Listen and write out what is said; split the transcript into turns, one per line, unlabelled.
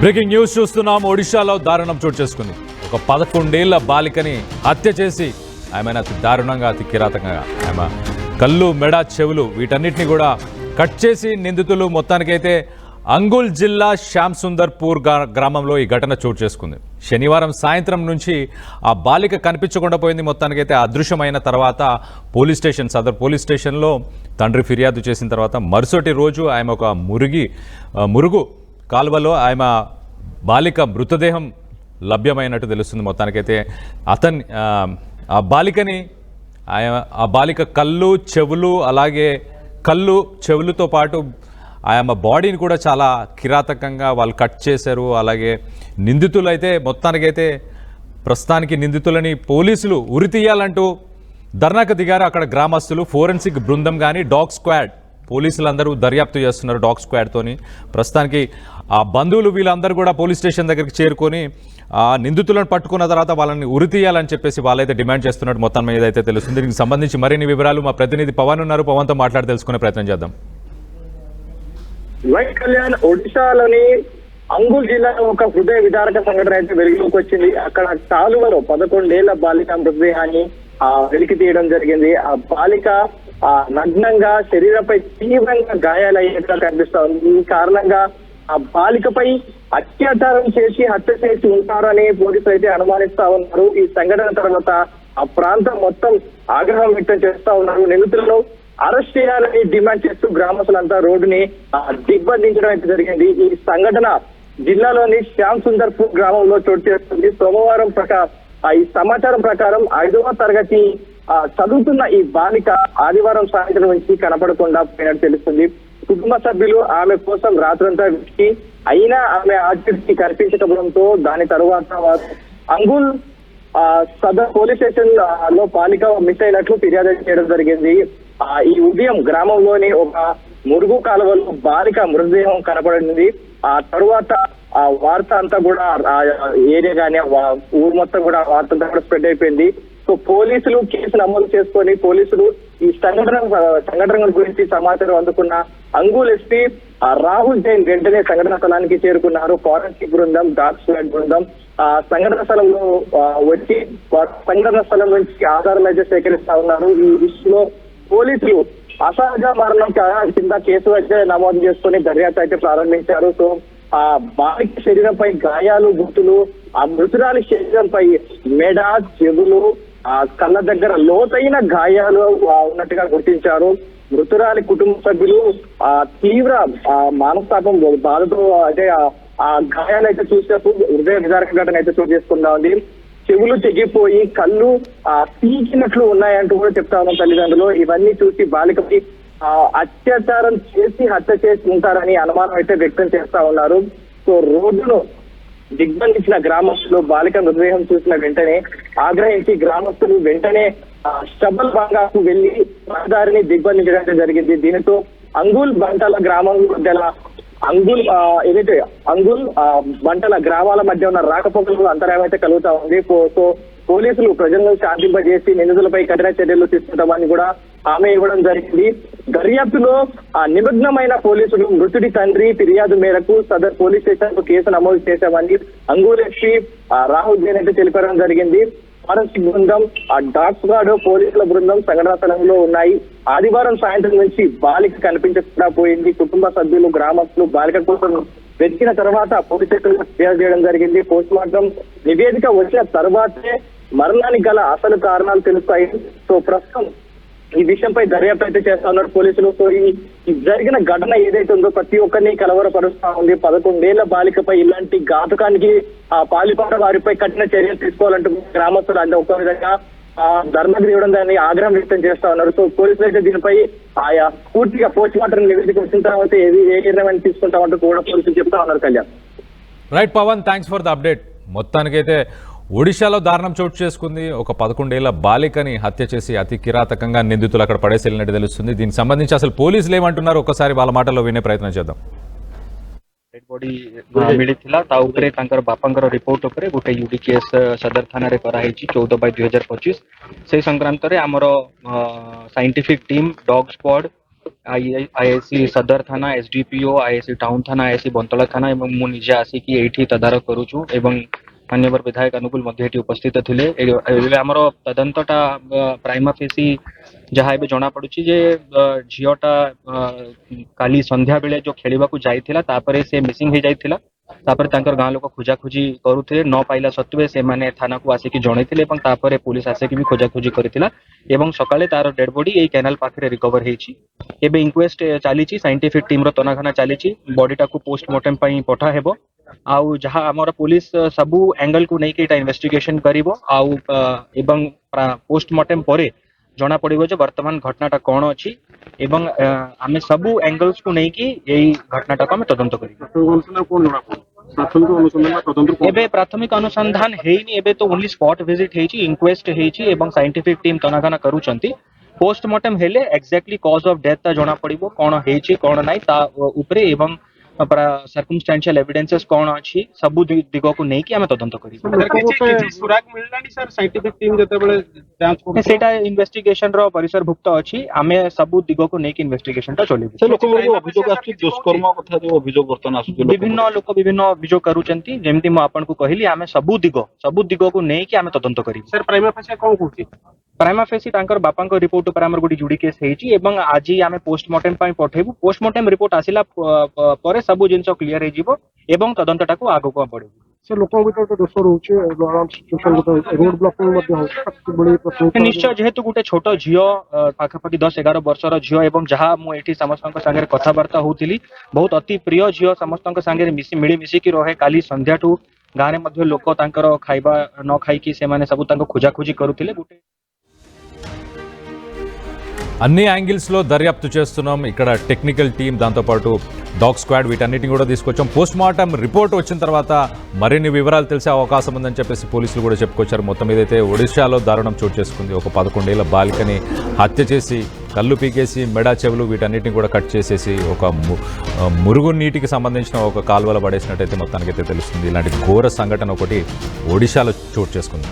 Breaking news చూస్తున్నాం. ఒడిశాలో దారుణం చోటు చేసుకుంది. ఒక 11 ఏళ్ల బాలికని హత్య చేసి ఆమెను అతి దారుణంగా అతి కిరాతకంగా ఆమె కళ్ళు మెడ చెవులు వీటన్నిటిని కూడా కట్ చేసి నిందితులు మొత్తానికైతే అంగుల్ జిల్లా శ్యామ్ సుందర్పూర్ గ్రామంలో ఈ ఘటన చోటు చేసుకుంది. శనివారం సాయంత్రం నుంచి ఆ బాలిక కనిపించకుండా పోయింది. మొత్తానికైతే అదృశ్యమైన తర్వాత సదర్ పోలీస్ స్టేషన్లో తండ్రి ఫిర్యాదు చేసిన తర్వాత మరుసటి రోజు ఆమె ఒక మురుగు కాలువలో ఆమె బాలిక మృతదేహం లభ్యమైనట్టు తెలుస్తుంది. మొత్తానికైతే ఆ బాలిక కళ్ళు చెవులు అలాగే చెవులతో పాటు ఆమె బాడీని కూడా చాలా కిరాతకంగా వాళ్ళు కట్ చేశారు. అలాగే నిందితులైతే మొత్తానికైతే ప్రస్తుతానికి నిందితులని పోలీసులు ఉరి తీయాలంటూ ధర్నాకు దిగారు. అక్కడ గ్రామస్తులు ఫోరెన్సిక్ బృందం కానీ డాగ్ స్క్వాడ్ పోలీసులందరూ దర్యాప్తు చేస్తున్నారు డాగ్ స్క్వాడ్తోని. ప్రస్తుతానికి ఆ బంధువులు వీళ్ళందరూ కూడా పోలీస్ స్టేషన్ దగ్గరికి చేరుకొని ఆ నిందితులను పట్టుకున్న తర్వాత వాళ్ళని ఉరి తీయాలని చెప్పేసి వాళ్ళైతే డిమాండ్ చేస్తున్నట్టు మొత్తం మీద అయితే తెలుస్తుంది. దీనికి సంబంధించి మరిన్ని వివరాలు మా ప్రతినిధి పవన్ ఉన్నారు. పవన్తో మాట్లాడి తెలుసుకునే ప్రయత్నం చేద్దాం.
వై కళ్యాణ్, ఒడిశాలోని అంగుల్ జిల్లాలో ఒక హృదయ విదారక సంఘటన అయితే వెలుగులోకి వచ్చింది. అక్కడ కాలువలో 11 ఏళ్ల బాలిక మృతదేహాన్ని వెలికి తీయడం జరిగింది. ఆ బాలిక నగ్నంగా శరీరంపై తీవ్రంగా గాయాలయ్యేట్టుగా కనిపిస్తా ఉంది. ఈ కారణంగా ఆ బాలికపై అత్యాచారం చేసి హత్య చేసి ఉంటారని పోలీసులు అయితే అనుమానిస్తా ఉన్నారు. ఈ సంఘటన తర్వాత ఆ ప్రాంతం మొత్తం ఆగ్రహం వ్యక్తం చేస్తా ఉన్నారు. నిందితులను అరెస్ట్ చేయాలని డిమాండ్ చేస్తూ గ్రామస్తులంతా రోడ్డుని దిగ్బంధించడం అయితే జరిగింది. ఈ సంఘటన జిల్లాలోని శ్యామ్ సుందర్పూర్ గ్రామంలో చోటు చేసుకుంది. సోమవారం ఈ సమాచారం ప్రకారం 5వ తరగతి చదువుతున్న ఈ బాలిక ఆదివారం సాయంత్రం నుంచి కనపడకుండా పోయినట్టు తెలుస్తుంది. కుటుంబ సభ్యులు ఆమె కోసం రాత్రంతా వెతికి అయినా ఆమె ఆచూకీ కనిపించకపోవడంతో దాని తరువాత అంగుల్ సదర్ పోలీస్ స్టేషన్ లో బాలిక మిస్ అయినట్లు ఫిర్యాదు చేయడం జరిగింది. ఈ ఉదయం గ్రామంలోని ఒక మురుగు కాలువలో బాలిక మృతదేహం కనపడింది. ఆ తరువాత ఆ వార్త అంతా కూడా ఏరియా కానీ ఊరు మొత్తం కూడా వార్త అంతా కూడా స్ప్రెడ్ అయిపోయింది. సో పోలీసులు కేసు నమోదు చేసుకొని పోలీసులు ఈ సంఘటన గురించి సమాచారం అందుకున్న అంగుల్ ఎస్పీ రాహుల్ జైన్ వెంటనే సంఘటన స్థలానికి చేరుకున్నారు. ఫారెన్సిక్ బృందం డాగ్ స్క్వాడ్ బృందం సంఘటన స్థలంలో వచ్చి సంఘటన స్థలం నుంచి ఆధారాలు అయితే సేకరిస్తా ఉన్నారు. ఈ విషయంలో పోలీసులు అసహజ మరణం కింద కేసు అయితే నమోదు చేసుకుని దర్యాప్తు అయితే ప్రారంభించారు. సో ఆ బాలిక శరీరంపై గాయాలు గుర్తులు, ఆ మృతురాలి శరీరంపై మెడ చెవులు కళ్ళ దగ్గర లోతైన గాయాలు ఉన్నట్టుగా గుర్తించారు. మృతురాలి కుటుంబ సభ్యులు తీవ్ర మానస్తాపం బాధతో అయితే ఆ గాయాలు అయితే చూసేటప్పుడు హృదయ విదారక ఘటన అయితే చోటు చేసుకుంటా ఉంది. చెవులు తెగిపోయి కళ్ళు పీకినట్లు ఉన్నాయంటూ కూడా చెప్తా ఉన్నాం తల్లిదండ్రులు. ఇవన్నీ చూసి బాలికపై అత్యాచారం చేసి హత్య చేసి ఉంటారని అనుమానం అయితే వ్యక్తం చేస్తా ఉన్నారు. సో రోడ్డును దిగ్బంధించిన గ్రామస్తులు బాలిక మృతదేహం చూసిన వెంటనే ఆగ్రహించి గ్రామస్తులు వెంటనే స్టబల్ బంగాకు వెళ్లి రహదారిని దిగ్బంధించడం జరిగింది. దీనితో అంగుల్ బంటల గ్రామం మధ్య అంగుల్ బంటల గ్రామాల మధ్య ఉన్న రాకపోకలకు అంతరాయం అయితే కలుగుతా ఉంది. సో పోలీసులు ప్రజలను శాంతింపజేసి నిందితులపై కఠిన చర్యలు తీసుకుంటామని కూడా హామీ ఇవ్వడం జరిగింది. దర్యాప్తులో నిమగ్నమైన పోలీసులు మృతుడి తండ్రి ఫిర్యాదు మేరకు సదర్ పోలీస్ స్టేషన్ లో కేసు నమోదు చేశామని అంగూర్ ఎస్పీ రాహుల్ జైన్ అయితే తెలిపడం జరిగింది. ఫారెన్సిక్ బృందం డాగ్ స్క్వాడ్ పోలీసుల బృందం సంఘటనా స్థలంలో ఉన్నాయి. ఆదివారం సాయంత్రం నుంచి బాలిక కనిపించకుండా పోయింది. కుటుంబ సభ్యులు గ్రామస్తులు బాలిక కోసం వెతికిన తర్వాత పోలీస్ స్టేషన్ ఫిర్యాదు చేయడం జరిగింది. పోస్ట్ మార్టం నివేదిక వచ్చిన తర్వాతే మరణానికి గల అసలు కారణాలు తెలుస్తాయి. సో ప్రస్తుతం ఈ విషయంపై దర్యాప్తు అయితే చేస్తా ఉన్నారు పోలీసులు. సో ఈ జరిగిన ఘటన ఏదైతే ఉందో ప్రతి ఒక్కరిని కలవరపరుస్తా ఉంది. 11 ఏళ్ల బాలికపై ఇలాంటి ఘాతుకానికి పాల్పడ్డ వారిపై కఠిన చర్యలు తీసుకోవాలంటూ గ్రామస్తులు అంటే ఒక విధంగా ధర్మకు తీయడం దాన్ని ఆగ్రహం వ్యక్తం చేస్తా ఉన్నారు. సో పోలీసులు అయితే దీనిపై పూర్తిగా పోస్ట్ మార్టం నివేదిక వచ్చిన తర్వాత ఏ నిర్ణయం తీసుకుంటామంటూ కూడా పోలీసులు చెప్తా ఉన్నారు. Kalyan.
Right Pawan, thanks for the update. మొత్తానికైతే ఒడిశాలో దారుణం చోటు చేసుకుంది. ఒక 11 ఏళ్ల బాలికని హత్య చేసి అతి కిరాతకంగా నిందితులు అక్కడ పడేసి వెళ్ళినట్టు తెలుస్తుంది. దీనికి సంబంధించి అసలు పోలీసులు ఏమంటున్నారు ఒకసారి వాళ్ళ మాటల్లో వినే ప్రయత్నం చేద్దాం.
डेड बॉडी मिली ता उपरे तांकर बापांकर रिपोर्ट उपरे गोटे यूडी केस सदर थाना रे कराई 14/2025 से संक्रांत रे हमर scientific team dog squad IIC सदर थाना एसडीपीओ आईआईसी टाउन थाना आईआईसी बंतला थाना एवं मु निजे आसिकी एठी तदारक करूछु एवं माननीय विधायक अनुकूल मध्य एठी उपस्थित थिले आमर तदंतटा प्राइमा फेसी जहाँ एबे जना पड़ुछि जे झियोटा काली संध्या बेले जो खेलिबाकू जाइथिला तापरे से मिसिंग हे जाइथिला तापर तांकर गाँ लोक खोजाखोजी करुथे न पाइला सत्वे से माने थाना को आसिकी जणैथिले एवं तापरे पुलिस आसिकी भी खोजाखोजी करथिला एवं सकाळे तार डेड बॉडी एई कैनाल पाखरे रिकवर हेछि एबे इंक्वेस्ट चलीछि साइंटिफिक टीम रो तनाघना चलीछि बॉडी टाकू पोस्टमार्टम पई पठा हेबो आउ जहाँ आमर पुलिस सबू एंगल को नहीं कि इन्वेस्टिगेशन करिवो आउ एवं पोस्टमार्टम परे जना पड़िबो जे वर्तमान घटनाटा कोन अछि एवं आमे सबू एंगल्स को नहीं कि एई घटनाटा को आमे तदंत करिबो एबे प्राथमिक अनुसंधान हेइनी एबे तो ओनली स्पॉट विजिट हेछि इंक्वेस्ट हेछि एवं साइंटिफिक टीम तनाघना करूचंती पोस्टमार्टम हेले एक्जेक्टली कॉज ऑफ डेथ जना पड़िबो कोन हेछि कोन नाही ता ऊपरे एवं सर्कमस्टेंशियल एविडेंसेस कोन अछि सबु दिगो को नै कि हमें तदंत करी
सुराग मिललानी सर साइंटिफिक टीम जते बेले जांच को
सेटा इन्वेस्टिगेशन रो परिसर भुक्त अछि हमें सबु दिगो को नै कि इन्वेस्टिगेशन ता चली
से लोक अभियोग आछि दुष्कर्म कथा जो अभियोग वर्तन आसु
विभिन्न लोक विभिन्न अभियोग करूचंती जेमति म आपन को कहली हमें सबु दिगो को नै कि हमें तदंत करी
सर प्राइमा फेसी कोन कहूची
प्राइमा फेसी तांकर बापांक रिपोर्ट पर हमर गुडी जुडी केस हेछि एवं आजि हमें पोस्टमार्टम पई पठेबु पोस्टमार्टम रिपोर्ट आसिला परे सबु जिंस क्लियर हे जिवो एवं तदंतटा को आगो को बढ़ेबु
से लोक भीतर तो दोष रहउची रोड ब्लॉकिंग मध्ये होउची बड़ी प्रश्न
निश्चय जेहेतु गुटे छोट झियो पाखापाखि 10-11 वर्षर झियो एवं जहाँ मु एठी समस्तक संगे कथाबार्ता होउतिली बहुत अति प्रिय झियो समस्तक संगे मिली मिसी की रहे काली संध्याठू गाने मध्ये लोक तांकर खाइबा न खाई की से माने सब तांको खोजाखोजी करूतिले गुटे
అన్ని యాంగిల్స్లో దర్యాప్తు చేస్తున్నాం ఇక్కడ టెక్నికల్ టీం దాంతోపాటు డాగ్ స్క్వాడ్ వీటన్నిటిని కూడా తీసుకొచ్చాం పోస్ట్మార్టం రిపోర్ట్ వచ్చిన తర్వాత మరిన్ని వివరాలు తెలిసే అవకాశం ఉందని చెప్పేసి పోలీసులు కూడా చెప్పుకొచ్చారు మొత్తం ఏదైతే ఒడిశాలో దారుణం చోటు చేసుకుంది ఒక 11 ఏళ్ల బాలికని హత్య చేసి కళ్ళు పీకేసి మెడ చెవులు వీటన్నిటిని కూడా కట్ చేసేసి ఒక మురుగు నీటికి సంబంధించిన ఒక కాలువలో పడేసినట్టయితే మొత్తానికైతే తెలుస్తుంది ఇలాంటి ఘోర సంఘటన ఒకటి ఒడిశాలో చోటు చేసుకుంది